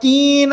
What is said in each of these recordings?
3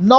9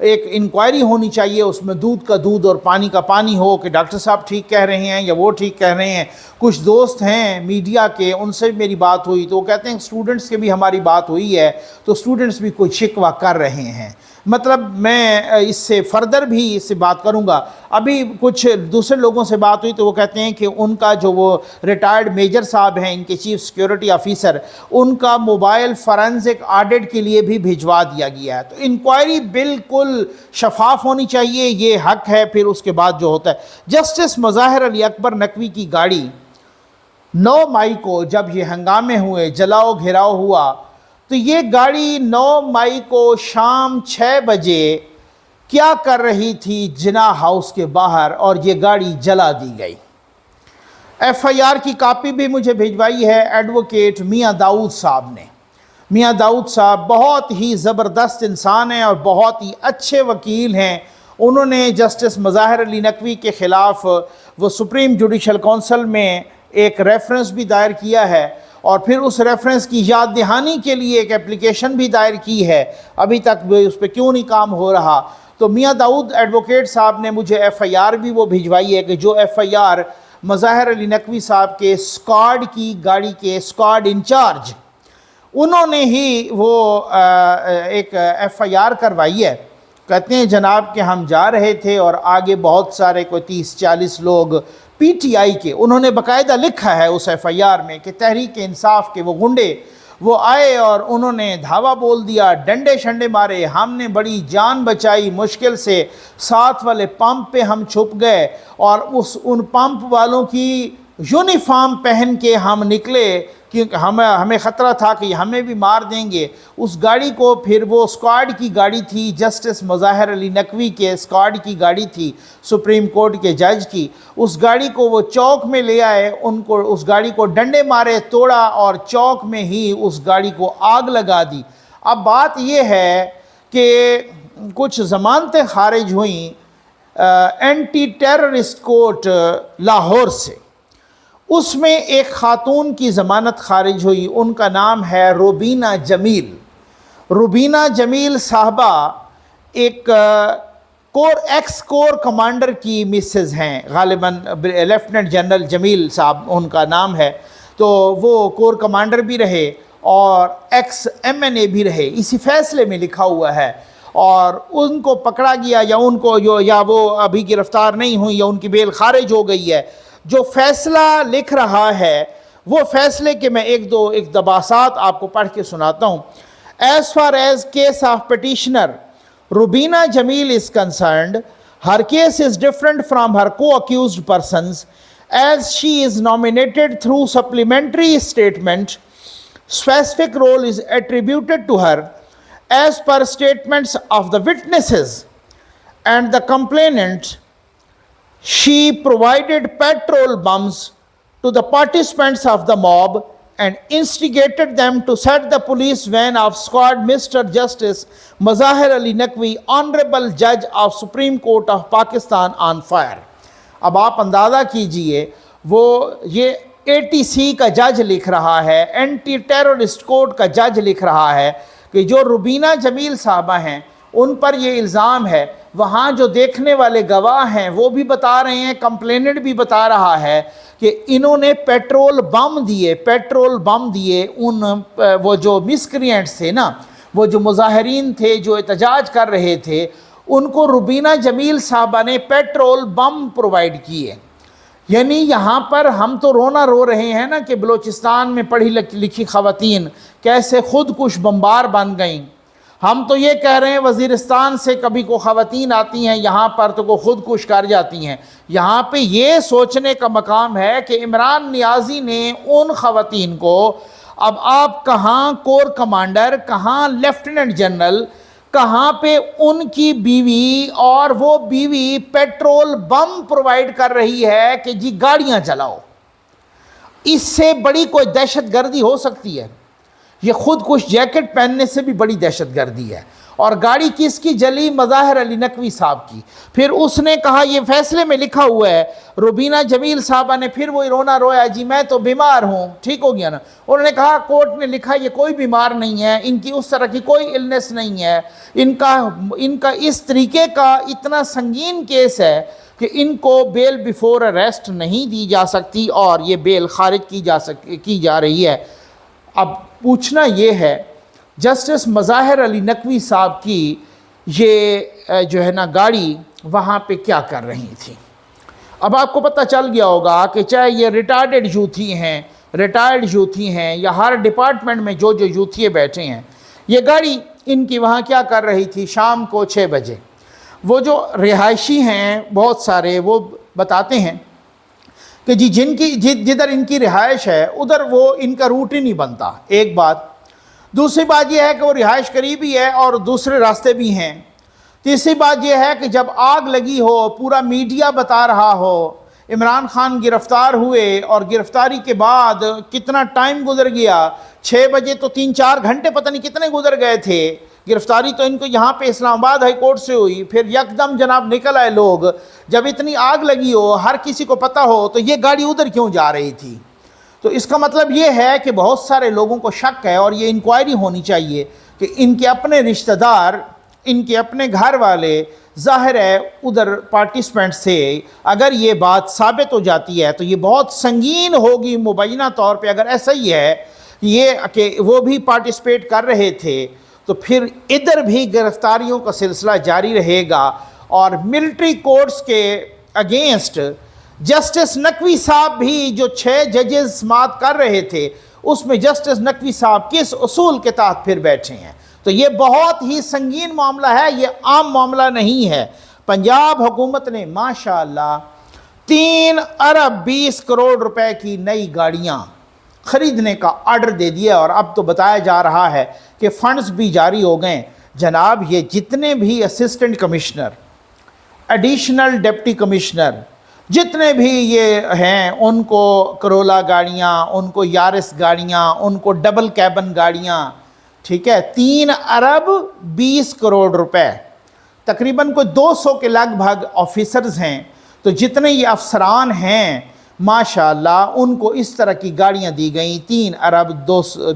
ایک انکوائری ہونی چاہیے، اس میں دودھ کا دودھ اور پانی کا پانی ہو کہ ڈاکٹر صاحب ٹھیک کہہ رہے ہیں یا وہ ٹھیک کہہ رہے ہیں۔ کچھ دوست ہیں میڈیا کے، ان سے میری بات ہوئی تو وہ کہتے ہیں اسٹوڈنٹس کے بھی ہماری بات ہوئی ہے تو اسٹوڈنٹس بھی کوئی شکوہ کر رہے ہیں۔ مطلب میں اس سے فردر بھی اس سے بات کروں گا۔ ابھی کچھ دوسرے لوگوں سے بات ہوئی تو وہ کہتے ہیں کہ ان کا جو وہ ریٹائرڈ میجر صاحب ہیں، ان کے چیف سیکیورٹی آفیسر، ان کا موبائل فورینزک آڈٹ کے لیے بھی بھجوا دیا گیا ہے۔ تو انکوائری بالکل شفاف ہونی چاہیے، یہ حق ہے۔ پھر اس کے بعد جو ہوتا ہے، جسٹس مظاہر علی اکبر نقوی کی گاڑی 9 مئی کو جب یہ ہنگامے ہوئے، جلاؤ گھیراؤ ہوا، تو یہ گاڑی 9 مئی کو شام 6 بجے کیا کر رہی تھی جناح ہاؤس کے باہر، اور یہ گاڑی جلا دی گئی۔ ایف آئی آر کی کاپی بھی مجھے بھیجوائی ہے ایڈوکیٹ میاں داؤد صاحب نے۔ میاں داؤد صاحب بہت ہی زبردست انسان ہیں اور بہت ہی اچھے وکیل ہیں۔ انہوں نے جسٹس مظاہر علی نقوی کے خلاف وہ سپریم جوڈیشل کونسل میں ایک ریفرنس بھی دائر کیا ہے، اور پھر اس ریفرنس کی یاد دہانی کے لیے ایک اپلیکیشن بھی دائر کی ہے۔ ابھی تک اس پہ کیوں نہیں کام ہو رہا؟ تو میاں داؤد ایڈوکیٹ صاحب نے مجھے ایف آئی آر بھی وہ بھیجوائی ہے کہ جو ایف آئی آر مظاہر علی نقوی صاحب کے اسکواڈ کی گاڑی کے اسکواڈ انچارج، انہوں نے ہی وہ ایک ایف آئی آر کروائی ہے۔ کہتے ہیں جناب کہ ہم جا رہے تھے اور آگے بہت سارے کوئی 30-40 لوگ پی ٹی آئی کے، انہوں نے باقاعدہ لکھا ہے اس ایف آئی آر میں کہ تحریک انصاف کے وہ گنڈے وہ آئے اور انہوں نے دھاوا بول دیا، ڈنڈے شنڈے مارے، ہم نے بڑی جان بچائی، مشکل سے ساتھ والے پمپ پہ ہم چھپ گئے اور ان پمپ والوں کی یونیفارم پہن کے ہم نکلے کیونکہ ہمیں خطرہ تھا کہ ہمیں بھی مار دیں گے۔ اس گاڑی کو پھر وہ اسکواڈ کی گاڑی تھی، جسٹس مظاہر علی نقوی کے اسکواڈ کی گاڑی تھی، سپریم کورٹ کے جج کی، اس گاڑی کو وہ چوک میں لے آئے، ان کو اس گاڑی کو ڈنڈے مارے، توڑا اور چوک میں ہی اس گاڑی کو آگ لگا دی۔ اب بات یہ ہے کہ کچھ ضمانتیں خارج ہوئیں اینٹی ٹیررسٹ کورٹ لاہور سے، اس میں ایک خاتون کی ضمانت خارج ہوئی، ان کا نام ہے روبینہ جمیل۔ روبینہ جمیل صاحبہ ایک ایکس کور کمانڈر کی مسز ہیں، غالباً لیفٹننٹ جنرل جمیل صاحب ان کا نام ہے، تو وہ کور کمانڈر بھی رہے اور ایکس ایم این اے بھی رہے، اسی فیصلے میں لکھا ہوا ہے۔ اور ان کو پکڑا گیا یا ان کو یا وہ ابھی گرفتار نہیں ہوئی یا ان کی بیل خارج ہو گئی ہے۔ جو فیصلہ لکھ رہا ہے وہ فیصلے کے میں ایک دو اقتباسات آپ کو پڑھ کے سناتا ہوں۔ As far as case of petitioner Rubina Jamil is concerned, her case is different from her co-accused persons as she is nominated through supplementary statement. Specific role is attributed to her as per statements of the witnesses and the complainant. She provided petrol bombs to the participants of the mob and instigated them to set the police van of squad Mr. Justice Mazahir Ali Naqvi, Honorable Judge of Supreme Court of Pakistan, on fire. اب آپ اندازہ کیجئے، وہ یہ A T C کا جج لکھ رہا ہے، اینٹی ٹیررسٹ کورٹ کا جج لکھ رہا ہے کہ جو روبینہ جمیل صاحبہ ہیں ان پر یہ الزام ہے۔ وہاں جو دیکھنے والے گواہ ہیں وہ بھی بتا رہے ہیں، کمپلیننٹ بھی بتا رہا ہے کہ انہوں نے پیٹرول بم دیے ان وہ جو مسکرینٹس تھے نا، وہ جو مظاہرین تھے جو احتجاج کر رہے تھے، ان کو روبینہ جمیل صاحبہ نے پیٹرول بم پرووائڈ کیے۔ یعنی یہاں پر ہم تو رونا رو رہے ہیں نا کہ بلوچستان میں پڑھی لکھی خواتین کیسے خود کش بمبار بن گئیں۔ ہم تو یہ کہہ رہے ہیں وزیرستان سے کبھی کو خواتین آتی ہیں یہاں پر تو کو خود کش کر جاتی ہیں۔ یہاں پہ یہ سوچنے کا مقام ہے کہ عمران نیازی نے ان خواتین کو، اب آپ کہاں کور کمانڈر، کہاں لیفٹننٹ جنرل، کہاں پہ ان کی بیوی، اور وہ بیوی پیٹرول بم پرووائڈ کر رہی ہے کہ جی گاڑیاں چلاؤ۔ اس سے بڑی کوئی دہشت گردی ہو سکتی ہے؟ یہ خود کش جیکٹ پہننے سے بھی بڑی دہشت گردی ہے۔ اور گاڑی کس کی جلی؟ مظاہر علی نقوی صاحب کی۔ پھر اس نے کہا یہ فیصلے میں لکھا ہوا ہے، روبینہ جمیل صاحبہ نے پھر وہی رونا رویا، جی میں تو بیمار ہوں، ٹھیک ہو گیا نا۔ انہوں نے کہا کورٹ نے لکھا یہ کوئی بیمار نہیں ہے، ان کی اس طرح کی کوئی النس نہیں ہے، ان کا اس طریقے کا اتنا سنگین کیس ہے کہ ان کو بیل بیفور اریسٹ نہیں دی جا سکتی اور یہ بیل خارج کی جا رہی ہے۔ اب پوچھنا یہ ہے جسٹس مظاہر علی نقوی صاحب کی یہ جو ہے نا گاڑی وہاں پہ کیا کر رہی تھی؟ اب آپ کو پتہ چل گیا ہوگا کہ چاہے یہ ریٹائرڈ یوتھی ہیں یا ہر ڈپارٹمنٹ میں جو یوتھیے بیٹھے ہیں، یہ گاڑی ان کی وہاں کیا کر رہی تھی؟ شام کو 6 بجے وہ جو رہائشی ہیں بہت سارے وہ بتاتے ہیں کہ جی جدھر ان کی رہائش ہے ادھر وہ ان کا روٹ ہی نہیں بنتا، ایک بات۔ دوسری بات یہ ہے کہ وہ رہائش قریبی ہے اور دوسرے راستے بھی ہیں۔ تیسری بات یہ ہے کہ جب آگ لگی ہو، پورا میڈیا بتا رہا ہو، عمران خان گرفتار ہوئے اور گرفتاری کے بعد کتنا ٹائم گزر گیا، 6 بجے تو 3-4 گھنٹے پتہ نہیں کتنے گزر گئے تھے۔ گرفتاری تو ان کو یہاں پہ اسلام آباد ہائی کورٹ سے ہوئی، پھر یکدم جناب نکل آئے لوگ۔ جب اتنی آگ لگی ہو، ہر کسی کو پتہ ہو، تو یہ گاڑی ادھر کیوں جا رہی تھی؟ تو اس کا مطلب یہ ہے کہ بہت سارے لوگوں کو شک ہے اور یہ انکوائری ہونی چاہیے کہ ان کے اپنے رشتہ دار، ان کے اپنے گھر والے ظاہر ہے ادھر پارٹیسپینٹس تھے۔ اگر یہ بات ثابت ہو جاتی ہے تو یہ بہت سنگین ہوگی مبینہ طور پہ۔ اگر ایسا ہی ہے یہ کہ وہ بھی پارٹیسپیٹ کر رہے تھے تو پھر ادھر بھی گرفتاریوں کا سلسلہ جاری رہے گا، اور ملٹری کورٹس کے اگینسٹ جسٹس نقوی صاحب بھی جو 6 ججز سماعت کر رہے تھے، اس میں جسٹس نقوی صاحب کس اصول کے تحت پھر بیٹھے ہیں؟ تو یہ بہت ہی سنگین معاملہ ہے، یہ عام معاملہ نہیں ہے۔ پنجاب حکومت نے ماشاءاللہ 3 ارب 20 کروڑ روپے کی نئی گاڑیاں خریدنے کا آرڈر دے دیا، اور اب تو بتایا جا رہا ہے کہ فنڈز بھی جاری ہو گئے۔ جناب یہ جتنے بھی assistant commissioner, additional deputy commissioner, جتنے بھی یہ ہیں، ان کو کرولا گاڑیاں، ان کو یارس گاڑیاں، ان کو ڈبل کیبن گاڑیاں، ٹھیک ہے، 3 ارب 20 کروڑ روپے، تقریباً کوئی 200 کے لگ بھگ آفیسرز ہیں۔ تو جتنے یہ افسران ہیں ماشاءاللہ ان کو اس طرح کی گاڑیاں دی گئیں 3 ارب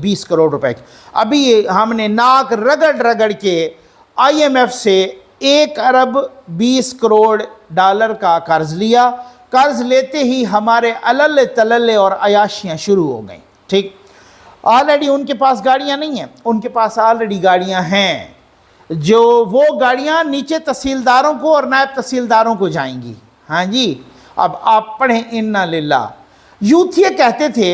20 کروڑ روپے کی۔ ابھی ہم نے ناک رگڑ کے آئی ایم ایف سے 1 ارب 20 کروڑ ڈالر کا قرض لیا۔ قرض لیتے ہی ہمارے علل تللے اور عیاشیاں شروع ہو گئیں، ٹھیک۔ آلریڈی ان کے پاس گاڑیاں نہیں ہیں، ان کے پاس آلریڈی گاڑیاں ہیں، جو وہ گاڑیاں نیچے تحصیلداروں کو اور نائب تحصیلداروں کو جائیں گی۔ ہاں جی، اب آپ پڑھیں انا للہ۔ یوتھیے کہتے تھے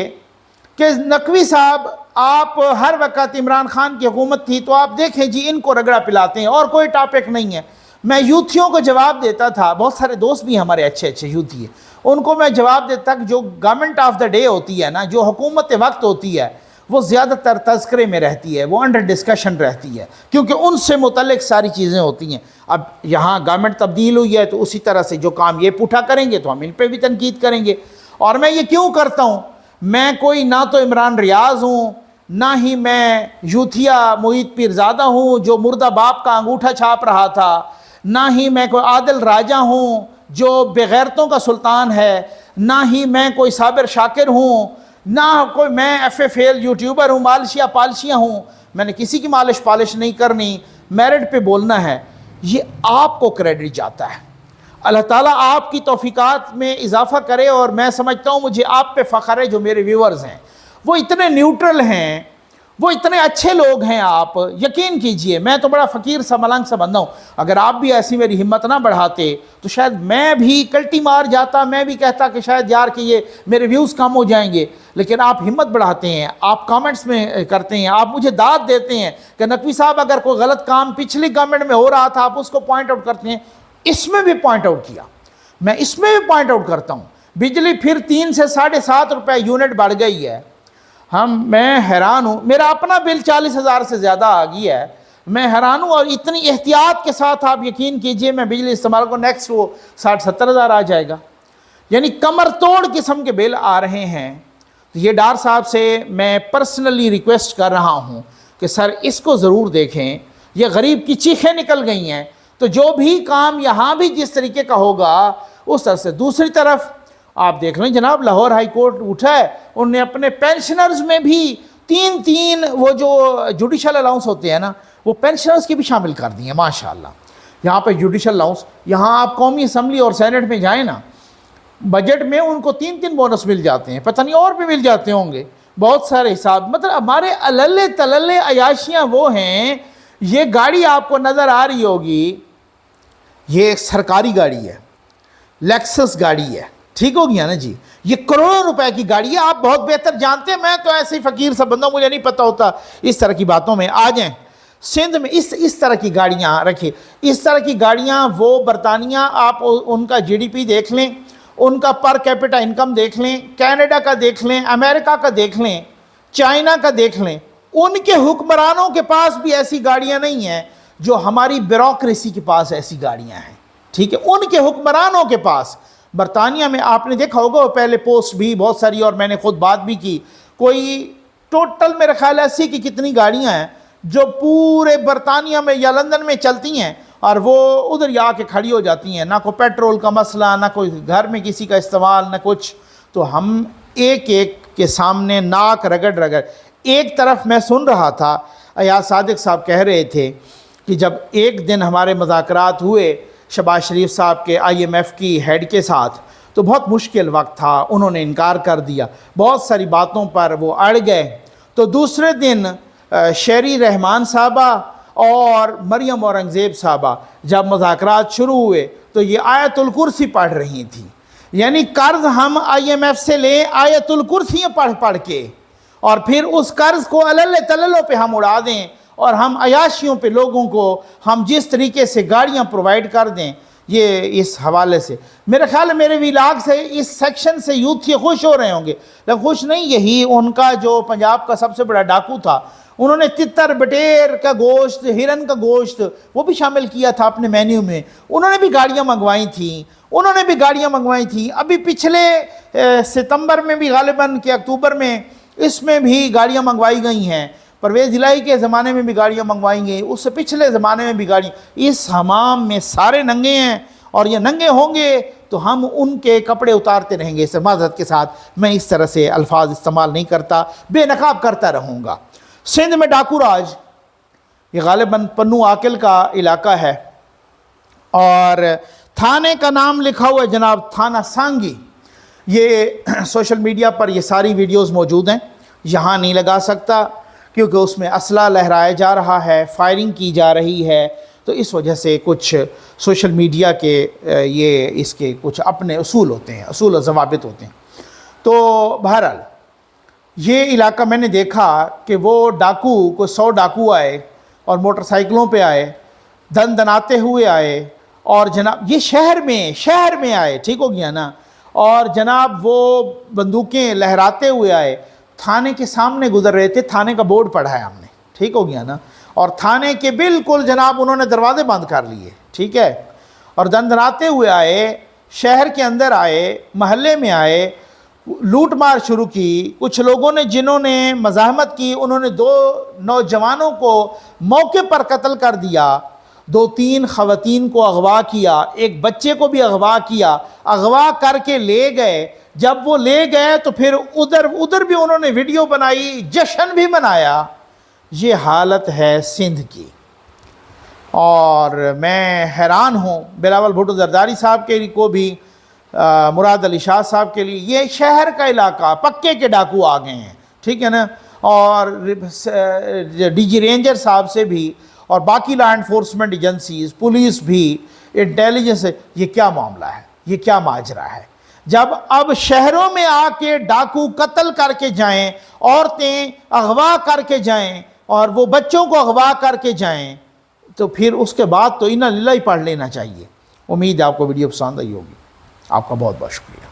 کہ نقوی صاحب آپ ہر وقت عمران خان کی حکومت تھی تو آپ دیکھیں جی ان کو رگڑا پلاتے ہیں اور کوئی ٹاپک نہیں ہے۔ میں یوتھیوں کو جواب دیتا تھا، بہت سارے دوست بھی ہمارے اچھے یوتھی ہیں، ان کو میں جواب دیتا کہ جو گورنمنٹ آف دا ڈے ہوتی ہے نا، جو حکومت وقت ہوتی ہے، وہ زیادہ تر تذکرے میں رہتی ہے، وہ انڈر ڈسکشن رہتی ہے، کیونکہ ان سے متعلق ساری چیزیں ہوتی ہیں۔ اب یہاں گورنمنٹ تبدیل ہوئی ہے تو اسی طرح سے جو کام یہ پوٹھا کریں گے تو ہم ان پہ بھی تنقید کریں گے۔ اور میں یہ کیوں کرتا ہوں؟ میں کوئی نہ تو عمران ریاض ہوں، نہ ہی میں یوتھیا محیط پیرزادہ ہوں جو مردہ باپ کا انگوٹھا چھاپ رہا تھا، نہ ہی میں کوئی عادل راجہ ہوں جو بغیرتوں کا سلطان ہے، نہ ہی میں کوئی صابر شاکر ہوں، نہ کوئی میں FFL یوٹیوبر ہوں، مالشیا پالشیاں ہوں۔ میں نے کسی کی مالش پالش نہیں کرنی، میرٹ پہ بولنا ہے۔ یہ آپ کو کریڈٹ جاتا ہے۔ اللہ تعالیٰ آپ کی توفیقات میں اضافہ کرے، اور میں سمجھتا ہوں مجھے آپ پہ فخر ہے جو میرے ویورز ہیں، وہ اتنے نیوٹرل ہیں، وہ اتنے اچھے لوگ ہیں۔ آپ یقین کیجئے میں تو بڑا فقیر سا ملنگ سا بندہ ہوں، اگر آپ بھی ایسی میری ہمت نہ بڑھاتے تو شاید میں بھی کلٹی مار جاتا، میں بھی کہتا کہ شاید یار کہ یہ میرے ویوز کم ہو جائیں گے۔ لیکن آپ ہمت بڑھاتے ہیں، آپ کامنٹس میں کرتے ہیں، آپ مجھے داد دیتے ہیں کہ نقوی صاحب اگر کوئی غلط کام پچھلی گورنمنٹ میں ہو رہا تھا آپ اس کو پوائنٹ آؤٹ کرتے ہیں۔ اس میں بھی پوائنٹ آؤٹ کیا، میں اس میں بھی پوائنٹ آؤٹ کرتا ہوں۔ بجلی پھر 3 سے 7.5 روپے یونٹ بڑھ گئی ہے۔ میں حیران ہوں، میرا اپنا بل 40,000 سے زیادہ آ گیا ہے، میں حیران ہوں۔ اور اتنی احتیاط کے ساتھ آپ یقین کیجئے میں بجلی استعمال کو نیکسٹ وہ 60-70 ہزار آ جائے گا، یعنی کمر توڑ قسم کے بل آ رہے ہیں۔ یہ ڈار صاحب سے میں پرسنلی ریکویسٹ کر رہا ہوں کہ سر اس کو ضرور دیکھیں یہ غریب کی چیخیں نکل گئی ہیں۔ تو جو بھی کام یہاں بھی جس طریقے کا ہوگا اس طرح سے، دوسری طرف آپ دیکھ لیں جناب لاہور ہائی کورٹ اٹھا ہے، انہوں نے اپنے پینشنرز میں بھی تین وہ جو جوڈیشل الاؤنس ہوتے ہیں نا وہ پینشنرز کی بھی شامل کر دی ہیں ماشاءاللہ۔ یہاں پہ جوڈیشل الاؤنس، یہاں آپ قومی اسمبلی اور سینٹ میں جائیں نا، بجٹ میں ان کو 3 بونس مل جاتے ہیں، پتہ نہیں اور بھی مل جاتے ہوں گے بہت سارے حساب۔ مطلب ہمارے اللے تللے عیاشیاں وہ ہیں۔ یہ گاڑی آپ کو نظر آ رہی ہوگی، یہ ایک سرکاری گاڑی ہے، لیکسس گاڑی ہے، ٹھیک ہو گیا نا جی، یہ کروڑوں روپے کی گاڑی ہے۔ آپ بہت بہتر جانتے ہیں، میں تو ایسے ہی فقیر سا بندہ، مجھے نہیں پتہ ہوتا اس طرح کی باتوں میں۔ آ جائیں سندھ میں اس طرح کی گاڑیاں رکھیں، اس طرح کی گاڑیاں وہ برطانیہ، آپ ان کا جی ڈی پی دیکھ لیں، ان کا پر کیپٹا انکم دیکھ لیں، کینیڈا کا دیکھ لیں، امریکہ کا دیکھ لیں، چائنا کا دیکھ لیں، ان کے حکمرانوں کے پاس بھی ایسی گاڑیاں نہیں ہیں جو ہماری بیوروکریسی کے پاس ایسی گاڑیاں ہیں، ٹھیک ہے، ان کے حکمرانوں کے پاس۔ برطانیہ میں آپ نے دیکھا ہوگا پہلے پوسٹ بھی بہت ساری، اور میں نے خود بات بھی کی، کوئی ٹوٹل میرے خیال 80 کی کتنی گاڑیاں ہیں جو پورے برطانیہ میں یا لندن میں چلتی ہیں، اور وہ ادھر ہی آ کے کھڑی ہو جاتی ہیں، نہ کوئی پیٹرول کا مسئلہ، نہ کوئی گھر میں کسی کا استعمال، نہ کچھ۔ تو ہم ایک کے سامنے ناک رگڑ رگڑ۔ ایک طرف میں سن رہا تھا ایاز صادق صاحب کہہ رہے تھے کہ جب ایک دن ہمارے مذاکرات ہوئے شہباز شریف صاحب کے IMF کی ہیڈ کے ساتھ، تو بہت مشکل وقت تھا، انہوں نے انکار کر دیا، بہت ساری باتوں پر وہ اڑ گئے۔ تو دوسرے دن شیری رحمان صاحبہ اور مریم اورنگزیب صاحبہ جب مذاکرات شروع ہوئے تو یہ آیت الکرسی پڑھ رہی تھیں، یعنی قرض ہم IMF سے لیں آیت الکرسی پڑھ کے، اور پھر اس قرض کو اللے تللوں پہ ہم اڑا دیں، اور ہم عیاشیوں پہ لوگوں کو ہم جس طریقے سے گاڑیاں پرووائڈ کر دیں۔ یہ اس حوالے سے میرے خیال ہے میرے ویلاگ سے اس سیکشن سے یوتھ یہ خوش ہو رہے ہوں گے، لیکن خوش نہیں، یہی ان کا جو پنجاب کا سب سے بڑا ڈاکو تھا، انہوں نے تتر بٹیر کا گوشت، ہرن کا گوشت وہ بھی شامل کیا تھا اپنے مینیو میں، انہوں نے بھی گاڑیاں منگوائی تھیں، ابھی پچھلے ستمبر میں بھی غالباً کہ اکتوبر میں اس میں بھی گاڑیاں منگوائی گئی ہیں، پرویز الہی کے زمانے میں بھی گاڑیاں منگوائی گئی، اس سے پچھلے زمانے میں بھی گاڑیاں۔ اس حمام میں سارے ننگے ہیں، اور یہ ننگے ہوں گے تو ہم ان کے کپڑے اتارتے رہیں گے۔ اس معذرت کے ساتھ میں اس طرح سے الفاظ استعمال نہیں کرتا، بے نقاب کرتا رہوں گا۔ سندھ میں ڈاکو راج، یہ غالباً پنو عاقل کا علاقہ ہے، اور تھانے کا نام لکھا ہوا ہے جناب تھانہ سانگی۔ یہ سوشل میڈیا پر یہ ساری ویڈیوز موجود ہیں، یہاں نہیں لگا سکتا کیونکہ اس میں اسلحہ لہرایا جا رہا ہے، فائرنگ کی جا رہی ہے، تو اس وجہ سے کچھ سوشل میڈیا کے یہ اس کے کچھ اپنے اصول ہوتے ہیں، اصول و ضوابط ہوتے ہیں۔ تو بہرحال یہ علاقہ میں نے دیکھا کہ وہ ڈاکو کو 100 ڈاکو آئے اور موٹر سائیکلوں پہ آئے، دن دناتے ہوئے آئے، اور جناب یہ شہر میں آئے، ٹھیک ہو گیا نا، اور جناب وہ بندوقیں لہراتے ہوئے آئے، تھانے کے سامنے گزر رہے تھے، تھانے کا بورڈ پڑھا ہے ہم نے، ٹھیک ہو گیا نا، اور تھانے کے بالکل جناب انہوں نے دروازے بند کر لیے، ٹھیک ہے، اور دن دناتے ہوئے آئے، شہر کے اندر آئے، محلے میں آئے، لوٹ مار شروع کی۔ کچھ لوگوں نے جنہوں نے مزاحمت کی انہوں نے 2 نوجوانوں کو موقع پر قتل کر دیا، 2-3 خواتین کو اغوا کیا، ایک بچے کو بھی اغوا کیا، اغوا کر کے لے گئے۔ جب وہ لے گئے تو پھر ادھر بھی انہوں نے ویڈیو بنائی، جشن بھی منایا۔ یہ حالت ہے سندھ کی، اور میں حیران ہوں بلاول بھٹو زرداری صاحب کے کو بھی، مراد علی شاہ صاحب کے لیے۔ یہ شہر کا علاقہ، پکے کے ڈاکو آ گئے ہیں، ٹھیک ہے نا، اور ڈی جی رینجر صاحب سے بھی، اور باقی لا انفورسمنٹ ایجنسیز، پولیس بھی، انٹیلیجنس، یہ کیا معاملہ ہے، یہ کیا ماجرا ہے؟ جب اب شہروں میں آ کے ڈاکو قتل کر کے جائیں، عورتیں اغوا کر کے جائیں، اور وہ بچوں کو اغوا کر کے جائیں، تو پھر اس کے بعد تو انا للہ ہی پڑھ لینا چاہیے۔ امید ہے آپ کو ویڈیو پسند آئی ہوگی۔ آپ کا بہت بہت شکریہ۔